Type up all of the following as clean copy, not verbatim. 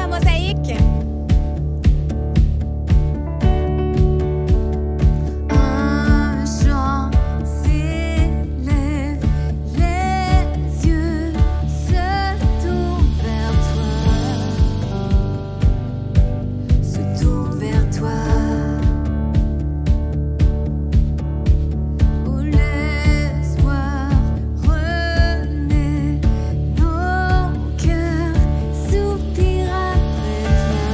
à Mosaïque. Un chant s'élève, les yeux se tournent vers toi, se tournent vers toi. Où l'espoir renaît, nos cœurs soupirent après toi.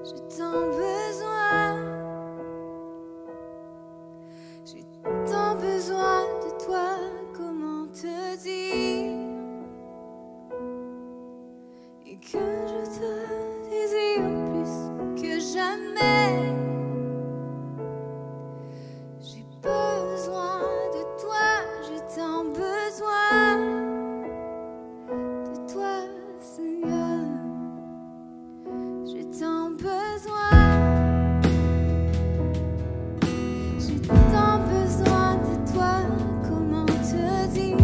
j'ai tant besoin. J'ai tant besoin de toi, comment te dire? Et que je te désire plus que jamais. J'ai besoin de toi, j'ai tant besoin de toi, Seigneur. J'ai tant besoin. J'ai tant besoin de toi, comment te dire?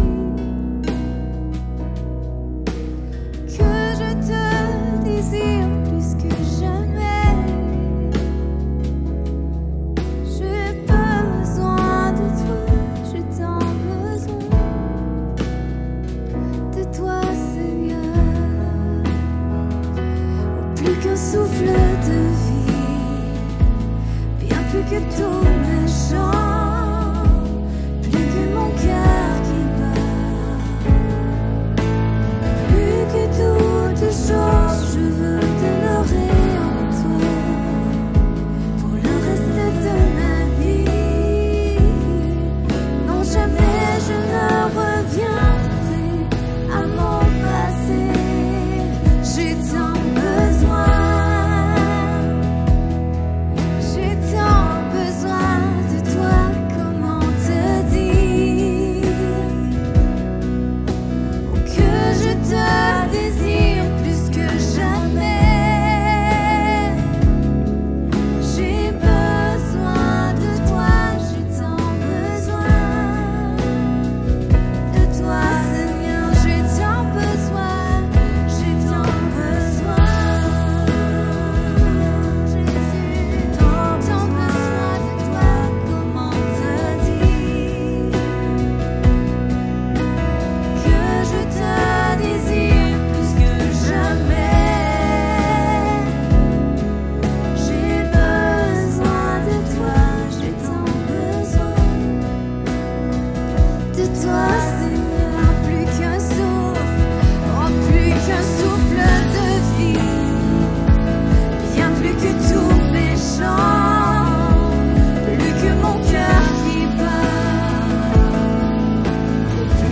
Que je te désire plus que jamais. J'ai besoin de toi, j'ai tant besoin de toi, Seigneur. Plus qu'un souffle de vie, bien plus que tous mes chants, plus que mon cœur qui bat, plus que toutes choses, je veux demeurer en toi pour le reste de ma vie. Non, jamais je ne reviendrai à mon passé. J'ai tant besoin. J'ai tant besoin de toi, comment te dire? Oh, que je te désire plus que jamais. J'ai besoin de toi, j'ai tant besoin de toi, Seigneur. J'ai tant besoin, j'ai tant besoin. Jésus, tant besoin de toi, comment te dire? Que je te désire plus que jamais. J'ai besoin de toi, j'ai tant besoin de toi, Seigneur. Plus qu'un souffle, oh, plus qu'un souffle de vie, bien plus que tous mes chants, plus que mon cœur qui bat,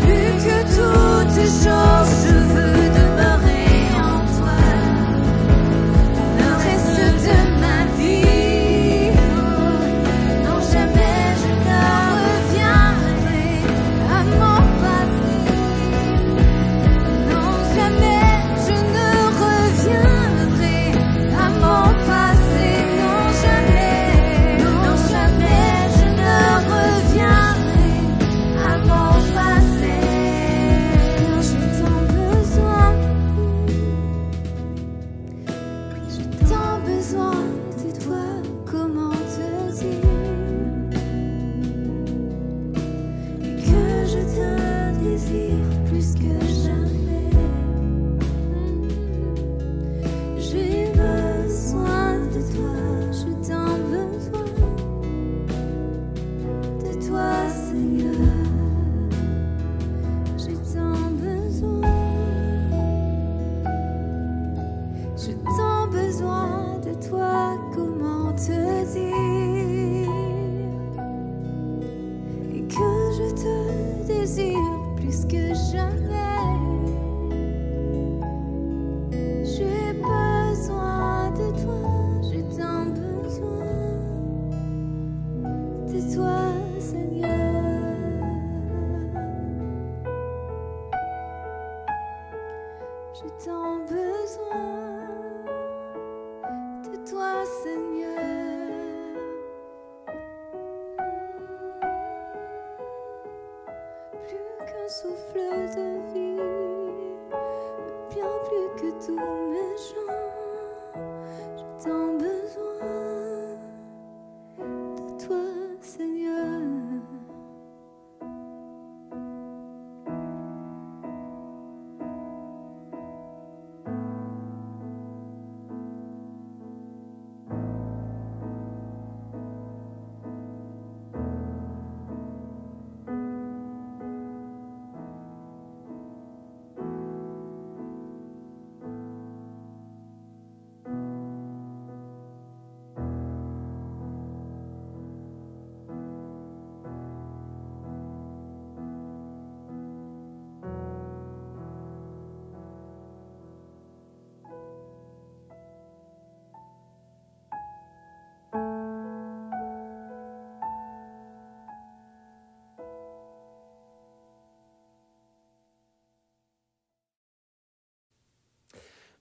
plus que toutes choses, je veux demeurer en toi le reste de ma vie. Non, jamais je ne reviendrai à mon passé. Non, jamais je ne reviendrai à mon passé. Non, jamais je ne reviendrai à mon passé. Non, j'ai tant besoin. J'ai tant besoin de toi, comment te dire? Et que je te désire plus que jamais. J'ai besoin de toi, j'ai tant besoin de toi, Seigneur. J'ai tant besoin. J'ai tant besoin de toi, comment te dire? Et que je te désire plus que jamais. J'ai besoin de toi, j'ai tant besoin de toi, Seigneur. J'ai tant besoin de toi, Seigneur. Plus qu'un souffle de vie, bien plus que tous mes chants, j'ai tant besoin de toi, Seigneur.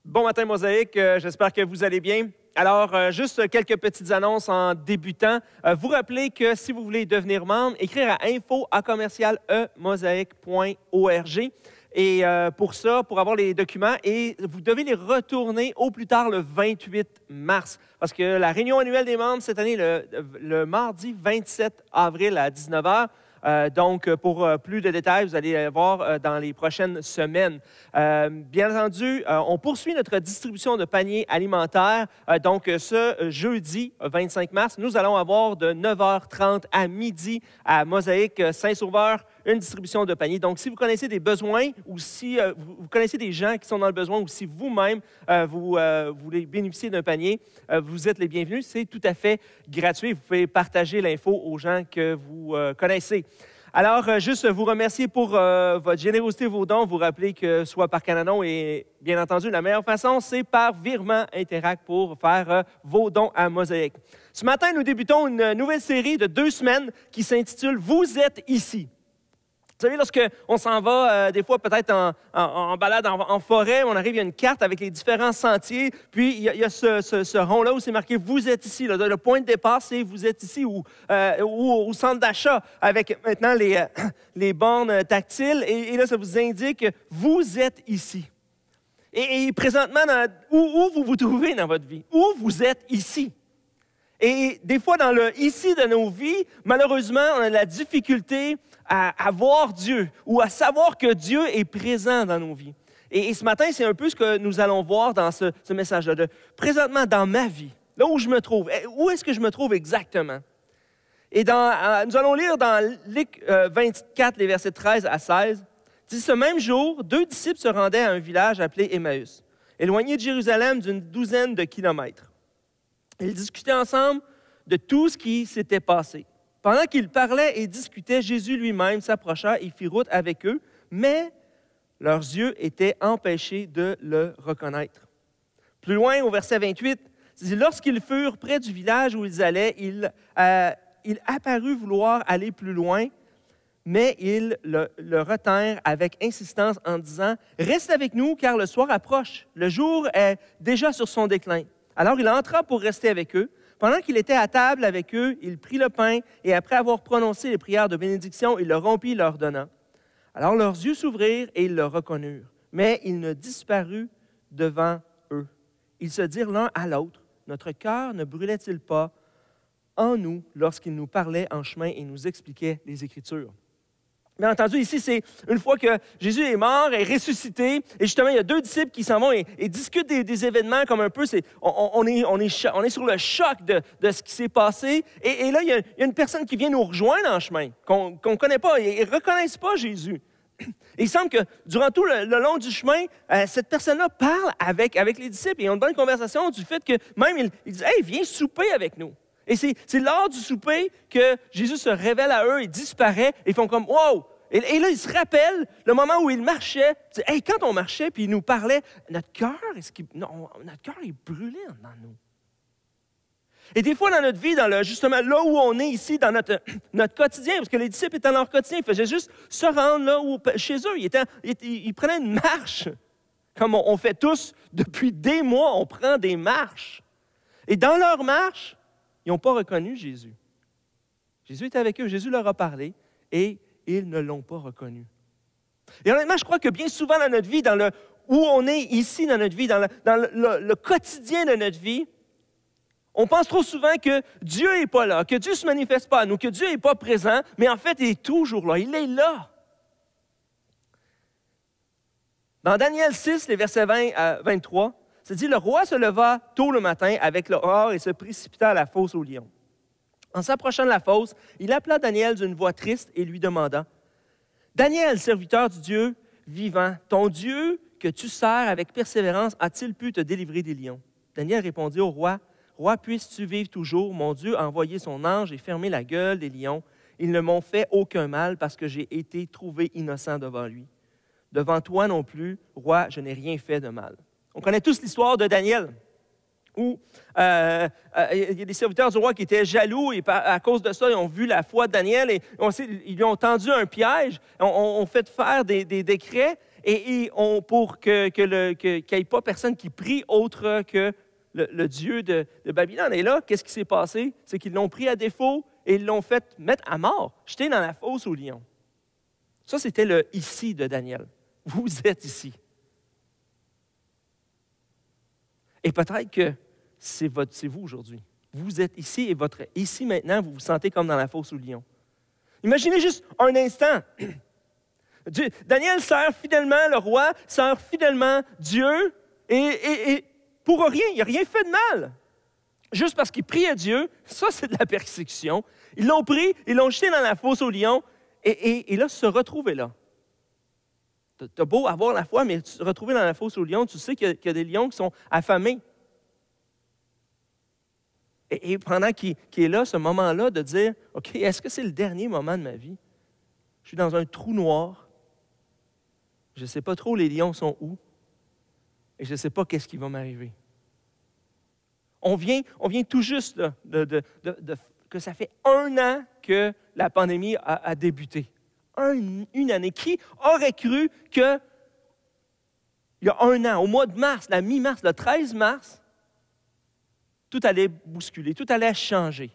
Bon matin, Mosaïque. J'espère que vous allez bien. Alors, juste quelques petites annonces en débutant. Vous rappelez que si vous voulez devenir membre, écrire à info@emosaic.org. Et pour ça, pour avoir les documents, et vous devez les retourner au plus tard le 28 mars. Parce que la réunion annuelle des membres, cette année, le mardi 27 avril à 19h. Donc, pour plus de détails, vous allez voir dans les prochaines semaines. Bien entendu, on poursuit notre distribution de paniers alimentaires. Donc, ce jeudi 25 mars, nous allons avoir de 9h30 à midi à Mosaïque Saint-Sauveur une distribution de paniers. Donc, si vous connaissez des besoins ou si vous connaissez des gens qui sont dans le besoin ou si vous-même vous voulez bénéficier d'un panier, vous êtes les bienvenus. C'est tout à fait gratuit. Vous pouvez partager l'info aux gens que vous connaissez. Alors, juste vous remercier pour votre générosité, vos dons. Vous rappelez que soit par Cananon et bien entendu, la meilleure façon, c'est par virement Interact pour faire vos dons à Mosaïque. Ce matin, nous débutons une nouvelle série de 2 semaines qui s'intitule « Vous êtes ici ». Vous savez, lorsqu'on s'en va, des fois peut-être en balade en forêt, on arrive, il y a une carte avec les différents sentiers, puis il y a ce rond-là où c'est marqué « Vous êtes ici ». Le point de départ, c'est « Vous êtes ici » ou au centre d'achat avec maintenant les bornes tactiles. Et là, ça vous indique « Vous êtes ici ». Et présentement, où vous vous trouvez dans votre vie? Où vous êtes ici? Et des fois, dans le « ici » de nos vies, malheureusement, on a de la difficulté à voir Dieu ou à savoir que Dieu est présent dans nos vies. Et ce matin, c'est un peu ce que nous allons voir dans ce message-là. Présentement, dans ma vie, là où je me trouve, où est-ce que je me trouve exactement? Et nous allons lire dans Luc 24, les versets 13 à 16. « Ce même jour, 2 disciples se rendaient à un village appelé Emmaüs, éloigné de Jérusalem d'une 12aine de kilomètres. Ils discutaient ensemble de tout ce qui s'était passé. Pendant qu'ils parlaient et discutaient, Jésus lui-même s'approcha et fit route avec eux, mais leurs yeux étaient empêchés de le reconnaître. Plus loin, au verset 28, « Lorsqu'ils furent près du village où ils allaient, il apparut vouloir aller plus loin, mais ils le retinrent avec insistance en disant, « Reste avec nous, car le soir approche. Le jour est déjà sur son déclin. » Alors il entra pour rester avec eux. Pendant qu'il était à table avec eux, il prit le pain et après avoir prononcé les prières de bénédiction, il le rompit et leur donna. Alors leurs yeux s'ouvrirent et ils le reconnurent, mais il ne disparut devant eux. Ils se dirent l'un à l'autre, « Notre cœur ne brûlait-il pas en nous lorsqu'il nous parlait en chemin et nous expliquait les Écritures? » Bien entendu, ici, c'est une fois que Jésus est mort, est ressuscité, et justement, il y a 2 disciples qui s'en vont et discutent des événements comme un peu, on est sur le choc de ce qui s'est passé. Et là, il y a une personne qui vient nous rejoindre en chemin, qu'on ne connaît pas, ils ne reconnaissent pas Jésus. Et il semble que durant tout le long du chemin, cette personne-là parle avec les disciples et ils ont une bonne conversation du fait que même, il dit « Hey, viens souper avec nous ». Et c'est lors du souper que Jésus se révèle à eux, il disparaît, et ils font comme « Wow! » Et là, ils se rappellent le moment où il marchait. Hey, quand on marchait, puis il nous parlait, notre cœur est brûlé dans nous. Et des fois, dans notre vie, justement là où on est ici, dans notre quotidien, parce que les disciples étaient dans leur quotidien, ils faisaient juste se rendre là chez eux. Ils prenaient une marche, comme on fait tous depuis des mois, on prend des marches. Et dans leur marche, ils n'ont pas reconnu Jésus. Jésus était avec eux, Jésus leur a parlé et ils ne l'ont pas reconnu. Et honnêtement, je crois que bien souvent dans notre vie, où on est ici dans notre vie, dans le quotidien de notre vie, on pense trop souvent que Dieu n'est pas là, que Dieu ne se manifeste pas à nous, que Dieu n'est pas présent, mais en fait, il est toujours là, il est là. Dans Daniel 6, les versets 20 à 23, c'est dit, « Le roi se leva tôt le matin avec l'aurore et se précipita à la fosse aux lions. En s'approchant de la fosse, il appela Daniel d'une voix triste et lui demanda, « Daniel, serviteur du Dieu vivant, ton Dieu que tu sers avec persévérance a-t-il pu te délivrer des lions? » Daniel répondit au roi, « Roi, puisses-tu vivre toujours? Mon Dieu a envoyé son ange et fermé la gueule des lions. Ils ne m'ont fait aucun mal parce que j'ai été trouvé innocent devant lui. Devant toi non plus, roi, je n'ai rien fait de mal. » On connaît tous l'histoire de Daniel. où il y a des serviteurs du roi qui étaient jaloux et à cause de ça, ils ont vu la foi de Daniel et ils lui ont tendu un piège, ont fait faire des décrets pour qu'il n'y ait pas personne qui prie autre que le Dieu de Babylone. Et là, qu'est-ce qui s'est passé? C'est qu'ils l'ont pris à défaut et ils l'ont fait mettre à mort, jeter dans la fosse aux lions. Ça, c'était le « ici » de Daniel. Vous êtes ici. Et peut-être que c'est vous aujourd'hui. Vous êtes ici et votre ici maintenant, vous vous sentez comme dans la fosse aux lions. Imaginez juste un instant. Daniel sert fidèlement le roi, sert fidèlement Dieu et pour rien, il n'a rien fait de mal. Juste parce qu'il priait Dieu, ça c'est de la persécution. Ils l'ont pris, ils l'ont jeté dans la fosse aux lions et là, se retrouver là. Tu as beau avoir la foi, mais tu te retrouves dans la fosse aux lions, tu sais qu'il y a des lions qui sont affamés. Et pendant qu'il est là, ce moment-là, de dire, OK, est-ce que c'est le dernier moment de ma vie? Je suis dans un trou noir. Je ne sais pas trop les lions sont où. Et je ne sais pas qu'est-ce qui va m'arriver. On vient tout juste là, que ça fait 1 an que la pandémie a débuté. Une année. Qui aurait cru qu'il y a 1 an, au mois de mars, la mi-mars, le 13 mars, tout allait bousculer, tout allait changer?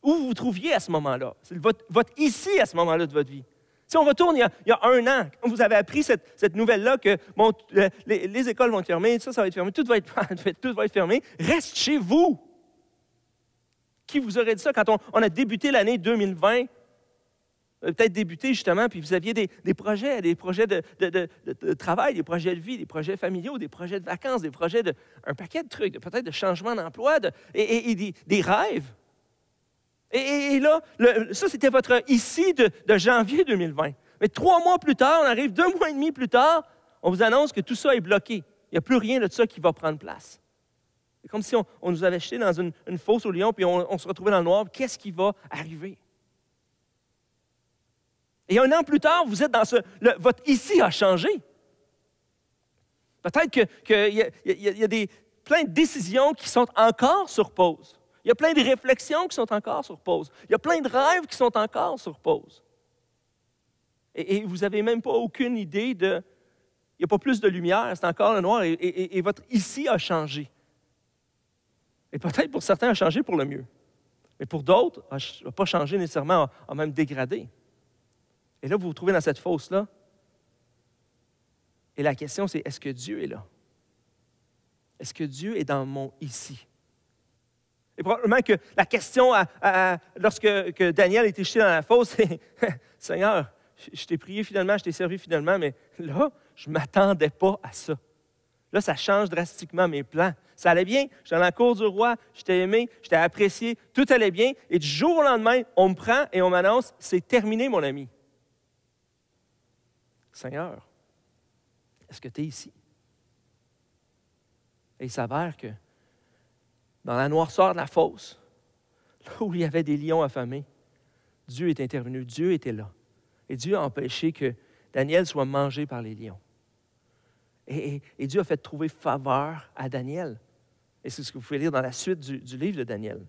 Où vous vous trouviez à ce moment-là? C'est votre ici à ce moment-là de votre vie. Si on retourne il y a 1 an, quand vous avez appris cette nouvelle-là que bon, les écoles vont être fermées, ça va être fermé, tout va être fermé, reste chez vous. Qui vous aurait dit ça quand on a débuté l'année 2020? Peut-être débuté justement, puis vous aviez des projets de travail, des projets de vie, des projets familiaux, des projets de vacances, des projets un paquet de trucs, peut-être de changement d'emploi et des rêves. Et là, ça, c'était votre ici de janvier 2020. Mais 3 mois plus tard, on arrive 2 mois et demi plus tard, on vous annonce que tout ça est bloqué. Il n'y a plus rien de ça qui va prendre place. C'est comme si on nous avait jetés dans une fosse aux lions, puis on se retrouvait dans le noir. Qu'est-ce qui va arriver? Et 1 an plus tard, vous êtes dans votre ici a changé. Peut-être qu'il y a plein de décisions qui sont encore sur pause. Il y a plein de réflexions qui sont encore sur pause. Il y a plein de rêves qui sont encore sur pause. Et vous n'avez même pas aucune idée Il n'y a pas plus de lumière, c'est encore le noir et votre ici a changé. Et peut-être pour certains, a changé pour le mieux. Mais pour d'autres, n'a pas changé nécessairement, a même dégradé. Et là, vous vous trouvez dans cette fosse-là. Et la question, c'est, est-ce que Dieu est là? Est-ce que Dieu est dans mon ici? Et probablement que la question, lorsque Daniel a été jeté dans la fosse, c'est « Seigneur, je t'ai prié finalement, je t'ai servi finalement, mais là, je ne m'attendais pas à ça. Là, ça change drastiquement mes plans. Ça allait bien, j'étais dans la cour du roi, je t'ai aimé, je t'ai apprécié, tout allait bien. Et du jour au lendemain, on me prend et on m'annonce « C'est terminé, mon ami. » Seigneur, est-ce que tu es ici? Et il s'avère que dans la noirceur de la fosse, là où il y avait des lions affamés, Dieu est intervenu, Dieu était là. Et Dieu a empêché que Daniel soit mangé par les lions. Et Dieu a fait trouver faveur à Daniel. Et c'est ce que vous pouvez lire dans la suite du livre de Daniel.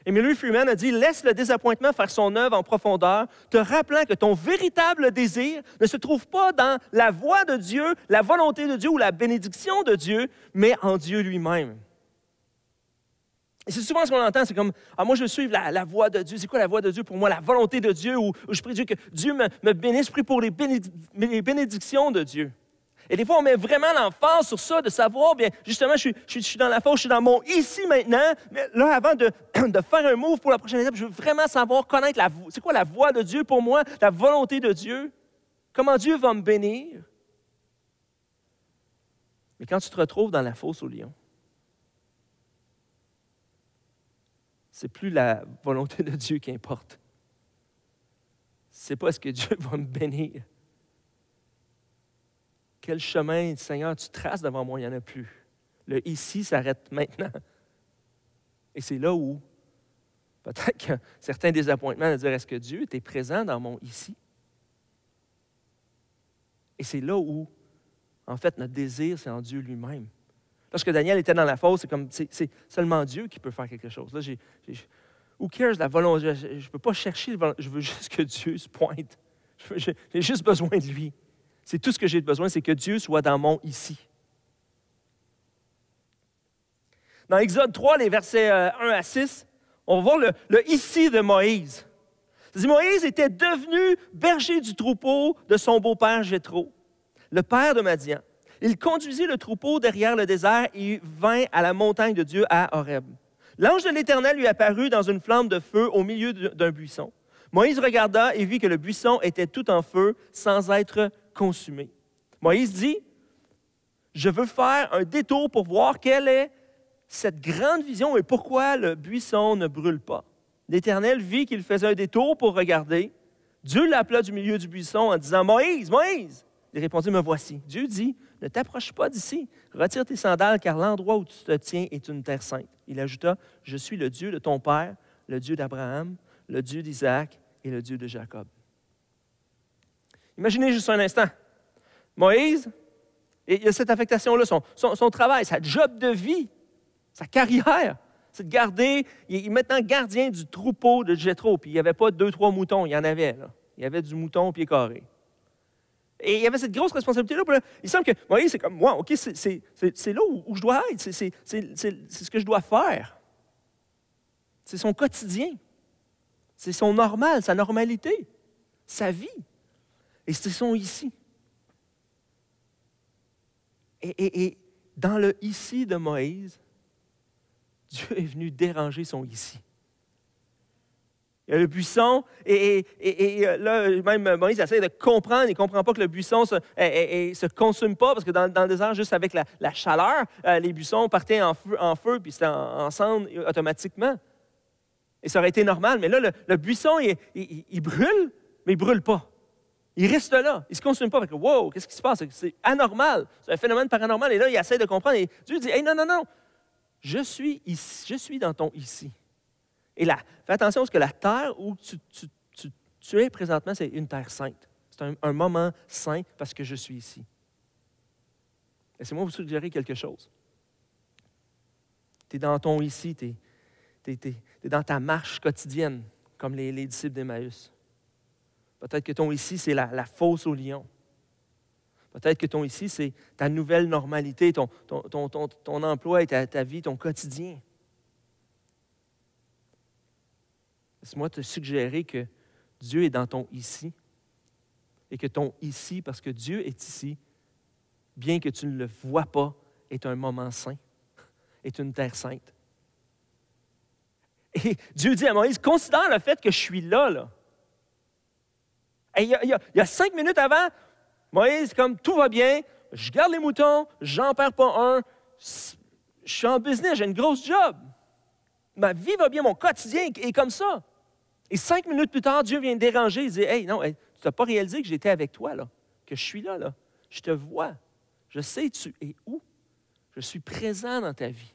Et Milton Freeman a dit « Laisse le désappointement faire son œuvre en profondeur, te rappelant que ton véritable désir ne se trouve pas dans la voie de Dieu, la volonté de Dieu ou la bénédiction de Dieu, mais en Dieu lui-même. » Et c'est souvent ce qu'on entend, c'est comme « Ah, moi, je veux suivre la voie de Dieu. » C'est quoi la voie de Dieu pour moi? La volonté de Dieu, ou je prie Dieu que Dieu me bénisse, je prie pour les bénédictions de Dieu. Et des fois, on met vraiment l'emphase sur ça, de savoir, bien, justement, je suis dans la fosse, je suis dans mon ici maintenant, mais là, avant de faire un move pour la prochaine étape, je veux vraiment savoir, connaître c'est quoi la voie de Dieu pour moi, la volonté de Dieu, comment Dieu va me bénir. Mais quand tu te retrouves dans la fosse aux lions, c'est plus la volonté de Dieu qui importe. C'est pas est-ce que Dieu va me bénir. Quel chemin, Seigneur, tu traces devant moi, il n'y en a plus. Le ici s'arrête maintenant. Et c'est là où, peut-être qu'il y a certains désappointements de dire, est-ce que Dieu était présent dans mon ici? Et c'est là où, en fait, notre désir, c'est en Dieu lui-même. Lorsque Daniel était dans la fosse, c'est seulement Dieu qui peut faire quelque chose. Là, who cares la volonté? Je ne peux pas chercher, je veux juste que Dieu se pointe. J'ai juste besoin de lui. C'est tout ce que j'ai besoin, c'est que Dieu soit dans mon ici. Dans Exode 3, les versets 1 à 6, on va voir le ici de Moïse. C'est-à-dire, Moïse était devenu berger du troupeau de son beau-père Jéthro, le père de Madian. Il conduisit le troupeau derrière le désert et vint à la montagne de Dieu à Horeb. L'ange de l'Éternel lui apparut dans une flamme de feu au milieu d'un buisson. Moïse regarda et vit que le buisson était tout en feu sans être consumé. Moïse dit, « Je veux faire un détour pour voir quelle est cette grande vision et pourquoi le buisson ne brûle pas. » L'Éternel vit qu'il faisait un détour pour regarder. Dieu l'appela du milieu du buisson en disant, « Moïse, Moïse! » Il répondit, « Me voici. » Dieu dit, « Ne t'approche pas d'ici. Retire tes sandales, car l'endroit où tu te tiens est une terre sainte. » Il ajouta, « Je suis le Dieu de ton père, le Dieu d'Abraham, le Dieu d'Isaac et le Dieu de Jacob. » Imaginez juste un instant. Moïse, et il y a cette affectation-là, son travail, sa job de vie, sa carrière, c'est de garder, il est maintenant gardien du troupeau de Jéthro, puis il n'y avait pas 2-3 moutons, il y en avait, là. Il y avait du mouton au pied carré. Et il y avait cette grosse responsabilité-là. Il semble que Moïse, c'est comme, moi, OK, c'est là où je dois être, c'est ce que je dois faire. C'est son quotidien. C'est son normal, sa normalité, sa vie. Et c'est son ici. Et dans le ici de Moïse, Dieu est venu déranger son ici. Il y a le buisson, et là, même Moïse essaie de comprendre, il ne comprend pas que le buisson ne se consume pas, parce que dans le désert, juste avec la chaleur, les buissons partaient en feu puis c'était en cendre automatiquement. Et ça aurait été normal, mais là, le buisson, il brûle, mais il ne brûle pas. Il reste là, il ne se consume pas. Fait que, wow, qu'est-ce qui se passe? C'est anormal, c'est un phénomène paranormal. Et là, il essaie de comprendre, et Dieu dit, hey, non, je suis ici, je suis dans ton ici. Et là, fais attention parce que la terre où tu es présentement, c'est une terre sainte. C'est un moment saint parce que je suis ici. Laissez-moi vous suggérer quelque chose. Tu es dans ton ici, tu es dans ta marche quotidienne, comme les disciples d'Emmaüs. Peut-être que ton ici, c'est la fosse au lion. Peut-être que ton ici, c'est ta nouvelle normalité, ton emploi et ta vie, ton quotidien. Laisse-moi te suggérer que Dieu est dans ton ici et que ton ici, parce que Dieu est ici, bien que tu ne le vois pas, est un moment saint, est une terre sainte. Et Dieu dit à Moïse, considère le fait que je suis là. Et il y a 5 minutes avant, Moïse, comme tout va bien, je garde les moutons, j'en perds pas un, je suis en business, j'ai une grosse job. Ma vie va bien, mon quotidien est comme ça. Et 5 minutes plus tard, Dieu vient déranger. Il dit, hey, non, tu n'as pas réalisé que j'étais avec toi, là, que je suis là. Je te vois. Je sais tu es où. Je suis présent dans ta vie.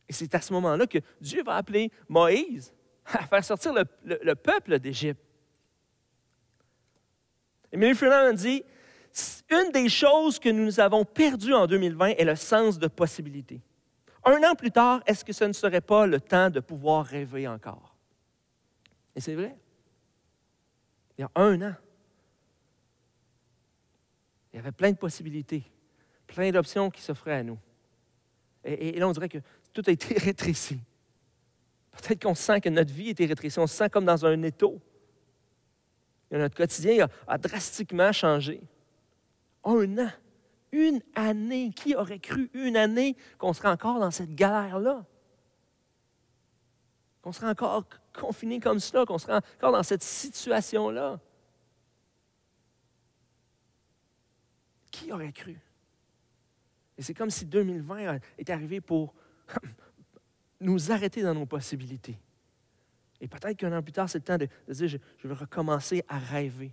Et c'est à ce moment-là que Dieu va appeler Moïse à faire sortir le peuple d'Égypte. Et Emily Freeland dit, une des choses que nous avons perdues en 2020 est le sens de possibilité. 1 an plus tard, est-ce que ce ne serait pas le temps de pouvoir rêver encore? Et c'est vrai. Il y a 1 an, il y avait plein de possibilités, plein d'options qui s'offraient à nous. Et là, on dirait que tout a été rétréci. Peut-être qu'on sent que notre vie a été rétrécie, on se sent comme dans un étau. Et notre quotidien a drastiquement changé. 1 an, 1 année, qui aurait cru 1 année qu'on serait encore dans cette galère-là? Qu'on serait encore confiné comme cela, qu'on serait encore dans cette situation-là? Qui aurait cru? Et c'est comme si 2020 est arrivé pour nous arrêter dans nos possibilités. Et peut-être qu'un an plus tard, c'est le temps de dire, je vais recommencer à rêver,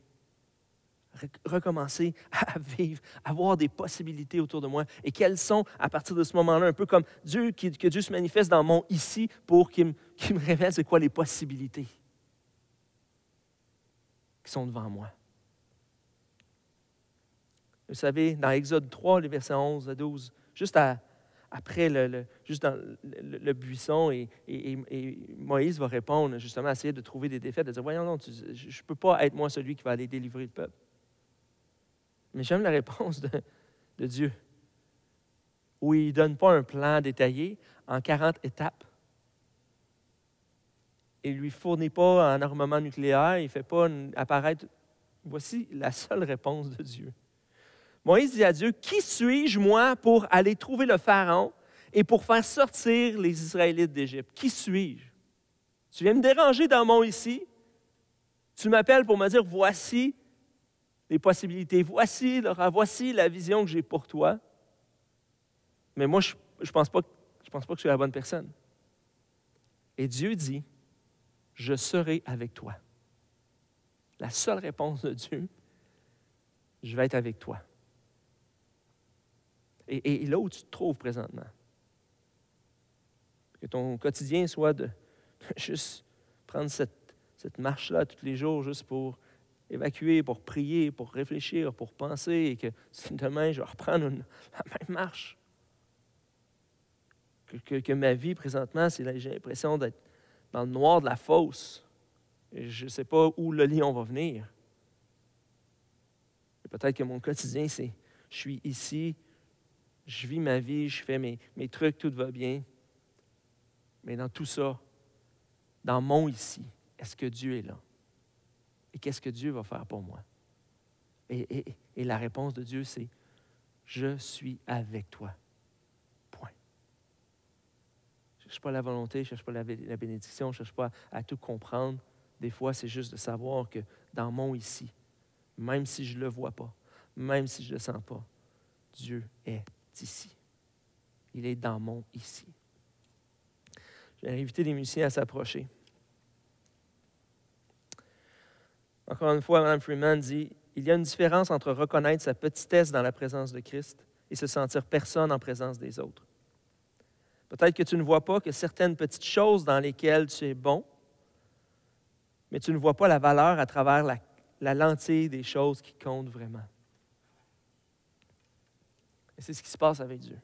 recommencer à vivre, à avoir des possibilités autour de moi. Et quelles sont, à partir de ce moment-là, un peu comme Dieu, que Dieu se manifeste dans mon ici pour qu'il me révèle c'est quoi les possibilités qui sont devant moi. Vous savez, dans Exode 3, les versets 11 à 12, juste après, juste dans le buisson, et Moïse va répondre, justement, essayer de trouver des défaites, de dire, voyons, non, je ne peux pas être moi celui qui va aller délivrer le peuple. Mais j'aime la réponse de Dieu, où il ne donne pas un plan détaillé en 40 étapes. Il ne lui fournit pas un armement nucléaire, il ne fait pas apparaître. Voici la seule réponse de Dieu. Moïse dit à Dieu, « Qui suis-je, moi, pour aller trouver le Pharaon et pour faire sortir les Israélites d'Égypte? Qui suis-je? Tu viens me déranger dans mon ici. Tu m'appelles pour me dire, voici les possibilités, voici la vision que j'ai pour toi. Mais moi, je ne pense pas que je suis la bonne personne. » Et Dieu dit, « Je serai avec toi. » La seule réponse de Dieu, « Je vais être avec toi. » Et là où tu te trouves présentement, que ton quotidien soit de juste prendre cette marche-là tous les jours, juste pour évacuer, pour prier, pour réfléchir, pour penser, et que demain, je vais reprendre la même marche. Que ma vie, présentement, j'ai l'impression d'être dans le noir de la fosse. Et je ne sais pas où le lion va venir. Et peut-être que mon quotidien, c'est je suis ici, je vis ma vie, je fais mes trucs, tout va bien. Mais dans tout ça, dans mon ici, est-ce que Dieu est là? Et qu'est-ce que Dieu va faire pour moi? Et la réponse de Dieu, c'est « Je suis avec toi. » Point. Je ne cherche pas la volonté, je ne cherche pas la bénédiction, je ne cherche pas à tout comprendre. Des fois, c'est juste de savoir que dans mon ici, même si je ne le vois pas, même si je ne le sens pas, Dieu est ici. Il est dans mon ici. Je vais inviter les musiciens à s'approcher. Encore une fois, Mme Freeman dit, « Il y a une différence entre reconnaître sa petitesse dans la présence de Christ et se sentir personne en présence des autres. Peut-être que tu ne vois pas que certaines petites choses dans lesquelles tu es bon, mais tu ne vois pas la valeur à travers la lentille des choses qui comptent vraiment. » Et c'est ce qui se passe avec Dieu.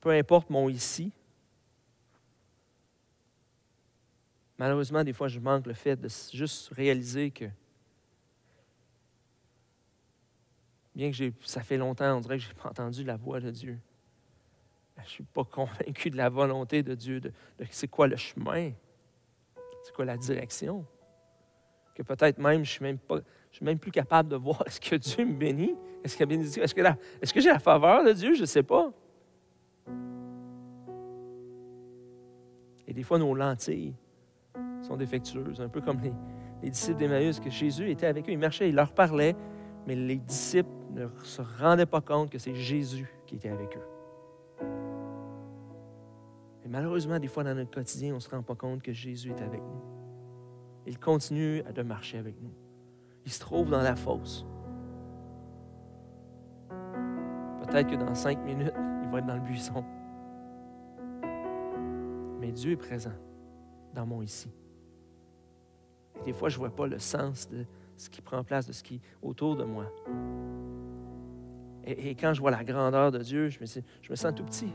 Peu importe mon ici, malheureusement, des fois, je manque le fait de juste réaliser que, bien que ça fait longtemps, on dirait que je n'ai pas entendu la voix de Dieu. Je ne suis pas convaincu de la volonté de Dieu, de c'est quoi le chemin, c'est quoi la direction. Que peut-être même, je ne suis même plus capable de voir, est-ce que Dieu me bénit? Est-ce que j'ai la faveur de Dieu? Je ne sais pas. Et des fois, nos lentilles sont défectueuses, un peu comme les disciples d'Emmaüs, que Jésus était avec eux, il marchait, il leur parlait, mais les disciples ne se rendaient pas compte que c'est Jésus qui était avec eux. Et malheureusement, des fois, dans notre quotidien, on ne se rend pas compte que Jésus est avec nous. Il continue de marcher avec nous. Il se trouve dans la fosse. Peut-être que dans 5 minutes, il va être dans le buisson. Mais Dieu est présent dans mon ici. Et des fois, je ne vois pas le sens de ce qui prend place, de ce qui est autour de moi. Et quand je vois la grandeur de Dieu, je me sens tout petit.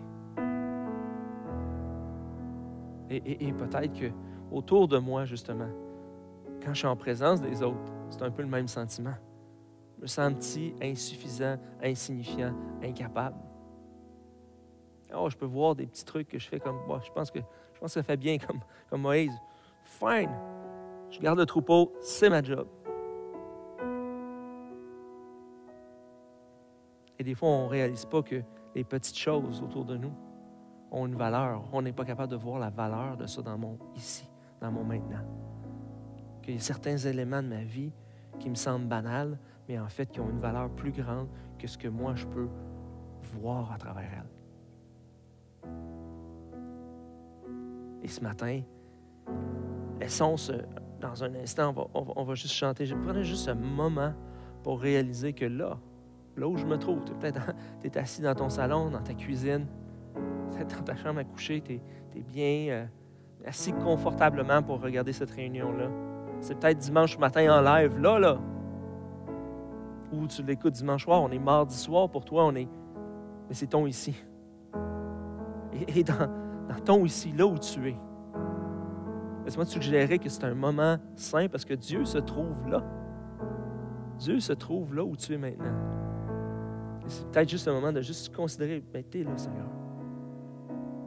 Et peut-être qu'autour de moi, justement, quand je suis en présence des autres, c'est un peu le même sentiment. Je me sens petit, insuffisant, insignifiant, incapable. Oh, je peux voir des petits trucs que je fais comme... Bon, je pense que ça fait bien comme Moïse. Fine. Je garde le troupeau, c'est ma job. Et des fois, on ne réalise pas que les petites choses autour de nous ont une valeur. On n'est pas capable de voir la valeur de ça dans mon ici, dans mon maintenant. Qu'il y a certains éléments de ma vie qui me semblent banals, mais en fait qui ont une valeur plus grande que ce que moi je peux voir à travers elles. Et ce matin, laissons dans un instant, on va juste chanter. Je prenais juste un moment pour réaliser que là où je me trouve, tu es assis dans ton salon, dans ta cuisine, peut-être dans ta chambre à coucher, tu es bien assis confortablement pour regarder cette réunion-là. C'est peut-être dimanche matin en live, là. Ou tu l'écoutes dimanche soir, on est mardi soir, pour toi, mais c'est ton ici. Et dans ton ici, là où tu es, laisse-moi te suggérer que c'est un moment saint parce que Dieu se trouve là. Dieu se trouve là où tu es maintenant. Et c'est peut-être juste un moment de juste considérer, ben, t'es là, Seigneur.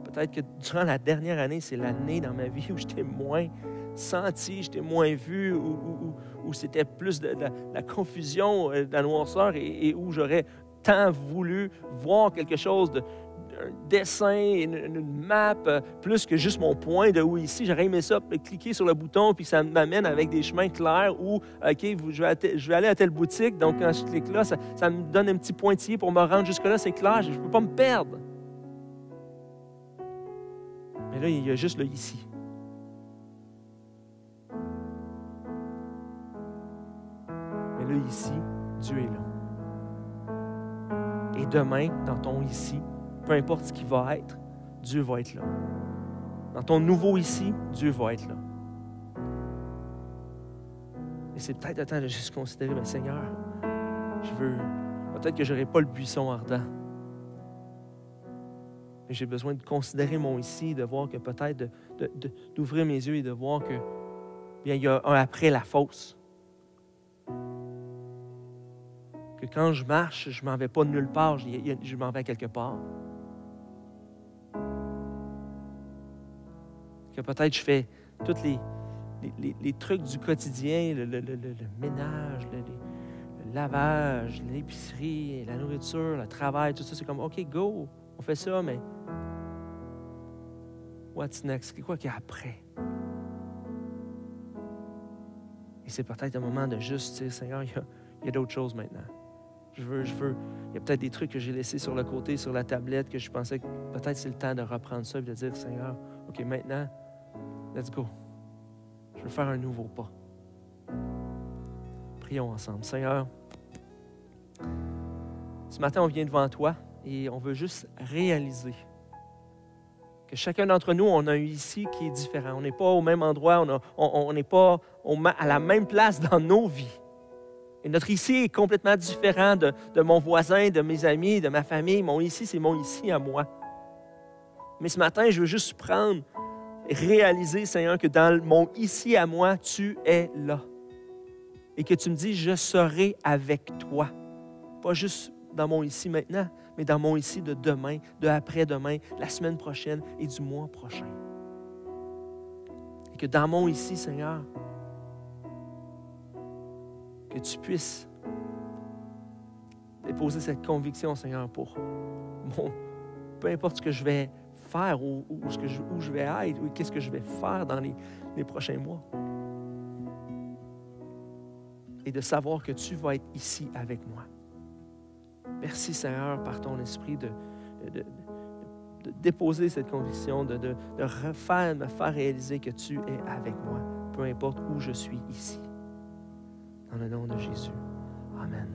Peut-être que durant la dernière année, c'est l'année dans ma vie où je t'ai moins senti, je t'ai moins vu, où c'était plus de la confusion, de la noirceur, et où j'aurais tant voulu voir quelque chose un dessin, une map, plus que juste mon point de où ici. J'aurais aimé ça, cliquer sur le bouton, puis ça m'amène avec des chemins clairs où, OK, je vais aller à telle boutique, donc quand je clique là, ça me donne un petit pointillé pour me rendre jusque-là, c'est clair, je ne peux pas me perdre. Mais là, il y a juste le ici. Mais là, ici, Dieu est là. Et demain, dans ton ici, peu importe ce qui va être, Dieu va être là. Dans ton nouveau ici, Dieu va être là. Et c'est peut-être le temps de juste considérer, bien, Seigneur, peut-être que je n'aurai pas le buisson ardent. Mais j'ai besoin de considérer mon ici, de voir que peut-être d'ouvrir mes yeux et de voir que bien, il y a un après la fosse. Que quand je marche, je ne m'en vais pas de nulle part, je m'en vais quelque part. Que peut-être je fais tous les trucs du quotidien, le ménage, le lavage, l'épicerie, la nourriture, le travail, tout ça, c'est comme, OK, go, on fait ça, mais what's next? C'est quoi qu'il y a après? Et c'est peut-être un moment de juste dire, Seigneur, il y a d'autres choses maintenant. Je veux. Il y a peut-être des trucs que j'ai laissés sur le côté, sur la tablette, que je pensais que peut-être c'est le temps de reprendre ça et de dire, Seigneur, OK, maintenant, let's go. Je veux faire un nouveau pas. Prions ensemble. Seigneur, ce matin, on vient devant toi et on veut juste réaliser que chacun d'entre nous, on a un ici qui est différent. On n'est pas au même endroit, on n'est pas à la même place dans nos vies. Et notre ici est complètement différent de mon voisin, de mes amis, de ma famille. Mon ici, c'est mon ici à moi. Mais ce matin, je veux juste prendre et réaliser, Seigneur, que dans mon ici à moi, tu es là. Et que tu me dis, je serai avec toi. Pas juste dans mon ici maintenant, mais dans mon ici de demain, de après-demain, la semaine prochaine et du mois prochain. Et que dans mon ici, Seigneur, que tu puisses déposer cette conviction, Seigneur, pour peu importe ce que je vais faire ou où je vais être ou qu'est-ce que je vais faire dans les prochains mois. Et de savoir que tu vas être ici avec moi. Merci, Seigneur, par ton esprit de déposer cette conviction, de me faire réaliser que tu es avec moi, peu importe où je suis ici. Dans le nom de Jésus. Amen.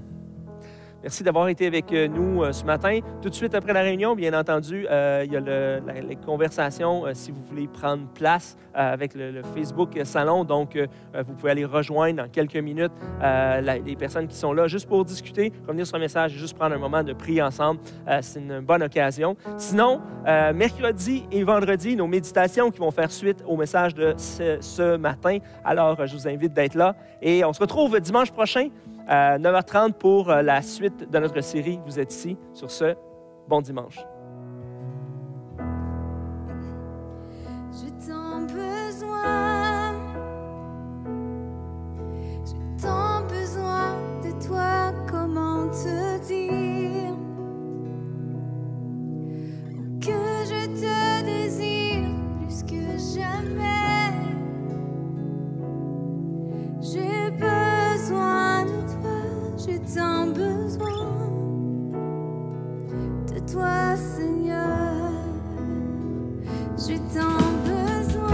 Merci d'avoir été avec nous ce matin. Tout de suite après la réunion, bien entendu, il y a les conversations, si vous voulez prendre place avec le Facebook Salon. Donc, vous pouvez aller rejoindre dans quelques minutes les personnes qui sont là juste pour discuter, revenir sur un message et juste prendre un moment de prier ensemble. C'est une bonne occasion. Sinon, mercredi et vendredi, nos méditations qui vont faire suite au message de ce matin. Alors, je vous invite d'être là. Et on se retrouve dimanche prochain. 9h30 pour la suite de notre série. Vous êtes ici. Sur ce, bon dimanche. J'ai tant besoin, j'ai tant besoin de toi, comment te dire que je te désire plus que jamais. J'ai besoin de toi, j'ai tant besoin de toi, Seigneur. J'ai tant besoin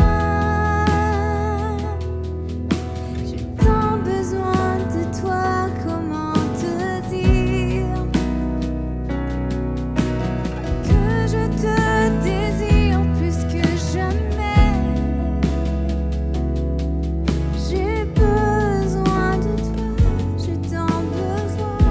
de toi, comment te dire que je te désire plus que jamais. J'ai besoin de toi, j'ai tant besoin.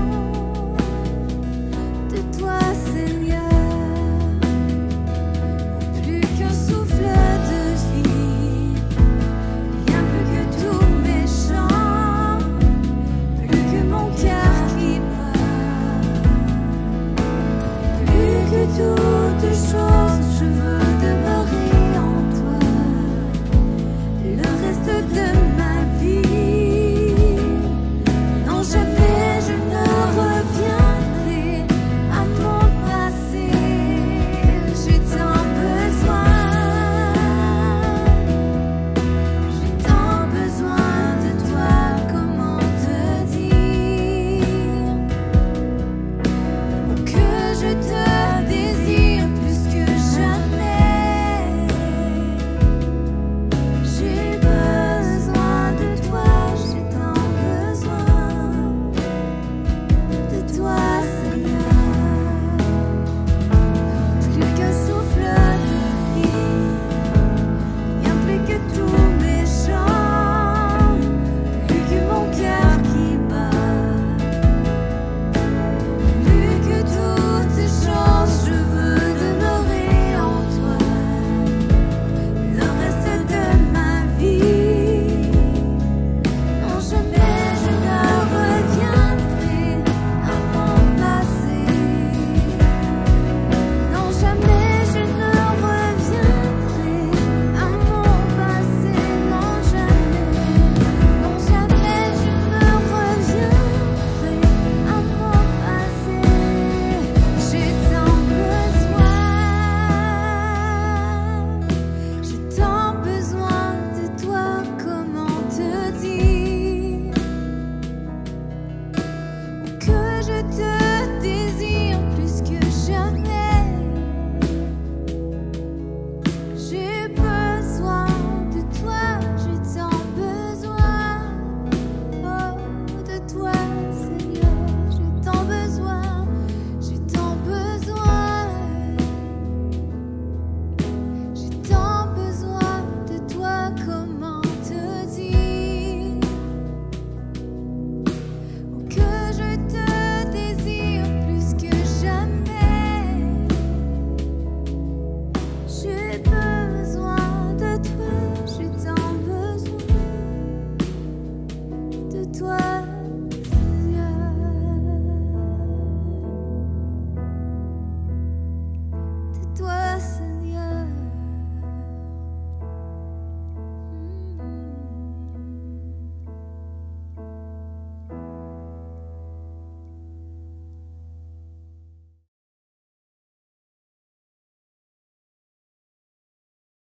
toutes choses, je veux